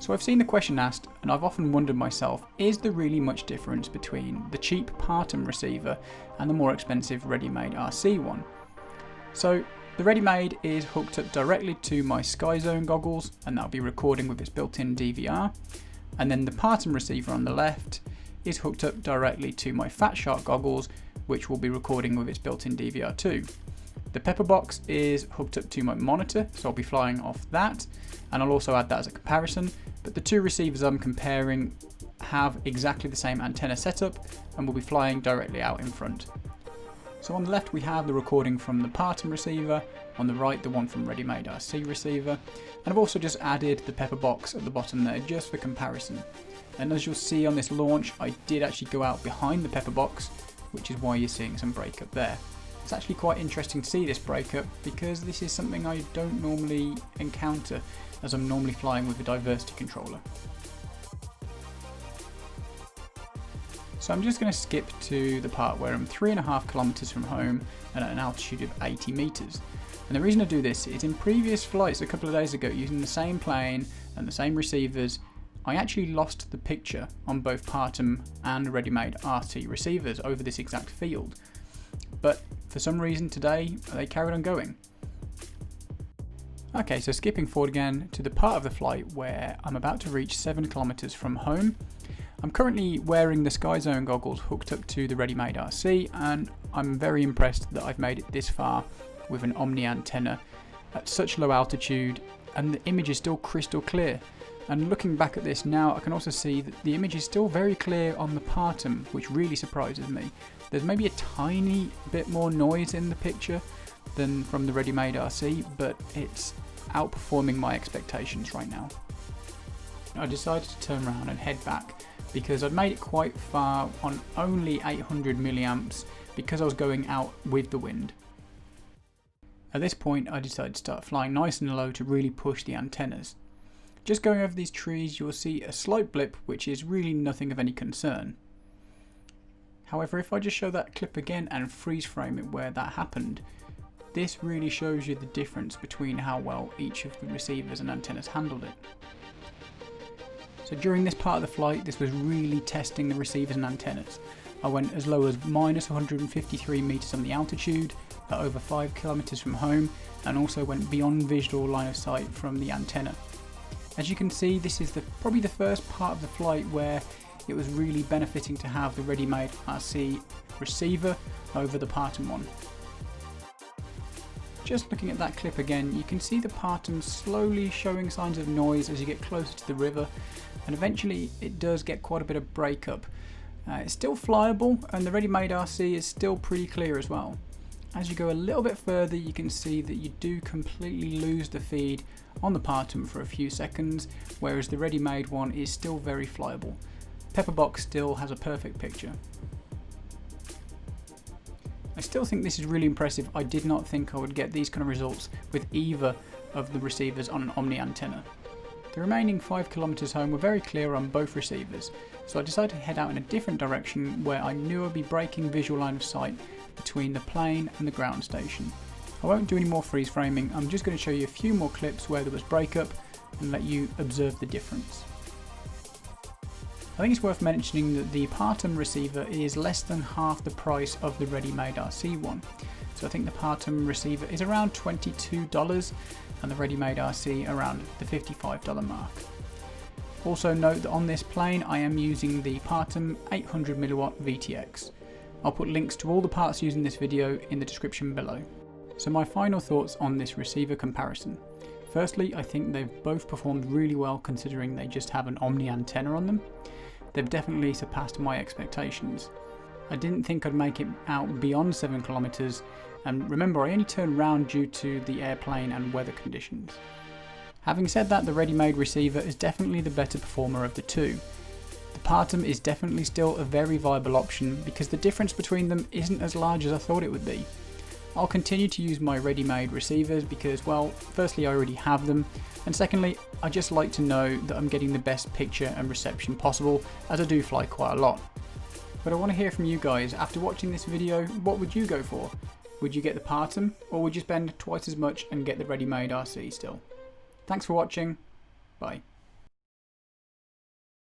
So I've seen the question asked, and I've often wondered myself, is there really much difference between the cheap Partom receiver and the more expensive ready-made RC one? So the ready-made is hooked up directly to my Sky Zone goggles, and that'll be recording with its built-in DVR. And then the Partom receiver on the left is hooked up directly to my Fat Shark goggles, which will be recording with its built-in DVR too. The Pepperbox is hooked up to my monitor, so I'll be flying off that, and I'll also add that as a comparison. But the two receivers I'm comparing have exactly the same antenna setup and will be flying directly out in front. So on the left we have the recording from the Partom receiver, on the right the one from ready-made RC receiver, and I've also just added the Pepperbox at the bottom there just for comparison. And as you'll see on this launch, I did actually go out behind the Pepperbox, which is why you're seeing some breakup there. It's actually quite interesting to see this breakup because this is something I don't normally encounter, as I'm normally flying with a diversity controller. So I'm just going to skip to the part where I'm 3.5 kilometers from home and at an altitude of 80 meters. And the reason I do this is in previous flights a couple of days ago using the same plane and the same receivers, I actually lost the picture on both Partom and ready-made RC receivers over this exact field. But for some reason today they carried on going. Okay, so skipping forward again to the part of the flight where I'm about to reach 7 kilometers from home. I'm currently wearing the Sky Zone goggles hooked up to the ready-made RC, and I'm very impressed that I've made it this far with an omni antenna at such low altitude, and the image is still crystal clear. And looking back at this now, I can also see that the image is still very clear on the Partom, which really surprises me. There's maybe a tiny bit more noise in the picture than from the ready-made RC, but it's outperforming my expectations right now. I decided to turn around and head back because I'd made it quite far on only 800 milliamps because I was going out with the wind. At this point I decided to start flying nice and low to really push the antennas. Just going over these trees you'll see a slight blip which is really nothing of any concern. However, if I just show that clip again and freeze frame it where that happened, this really shows you the difference between how well each of the receivers and antennas handled it. So during this part of the flight, this was really testing the receivers and antennas. I went as low as minus 153 meters on the altitude, at over 5 kilometers from home, and also went beyond visual line of sight from the antenna. As you can see, this is probably the first part of the flight where it was really benefiting to have the ready-made RC receiver over the Partom one. Just looking at that clip again, you can see the Partom slowly showing signs of noise as you get closer to the river, and eventually it does get quite a bit of breakup. It's still flyable, and the ready-made RC is still pretty clear as well. As you go a little bit further, you can see that you do completely lose the feed on the Partom for a few seconds, whereas the ready-made one is still very flyable. Pepperbox still has a perfect picture. I still think this is really impressive. I did not think I would get these kind of results with either of the receivers on an omni antenna. The remaining 5 kilometers home were very clear on both receivers, so I decided to head out in a different direction where I knew I'd be breaking visual line of sight between the plane and the ground station. I won't do any more freeze framing, I'm just going to show you a few more clips where there was breakup and let you observe the difference. I think it's worth mentioning that the Partom receiver is less than half the price of the ready-made RC one. So I think the Partom receiver is around $22 and the ready-made RC around the $55 mark. Also note that on this plane I am using the Partom 800mW VTX. I'll put links to all the parts used in this video in the description below. So my final thoughts on this receiver comparison. Firstly, I think they've both performed really well considering they just have an omni antenna on them. They've definitely surpassed my expectations. I didn't think I'd make it out beyond 7 kilometers, and remember I only turned round due to the airplane and weather conditions. Having said that, the ready-made receiver is definitely the better performer of the two. The Partom is definitely still a very viable option because the difference between them isn't as large as I thought it would be. I'll continue to use my ready-made receivers because, well, firstly I already have them, and secondly I just like to know that I'm getting the best picture and reception possible, as I do fly quite a lot. But I want to hear from you guys. After watching this video, what would you go for? Would you get the Partom, or would you spend twice as much and get the ready-made RC still? Thanks for watching, bye.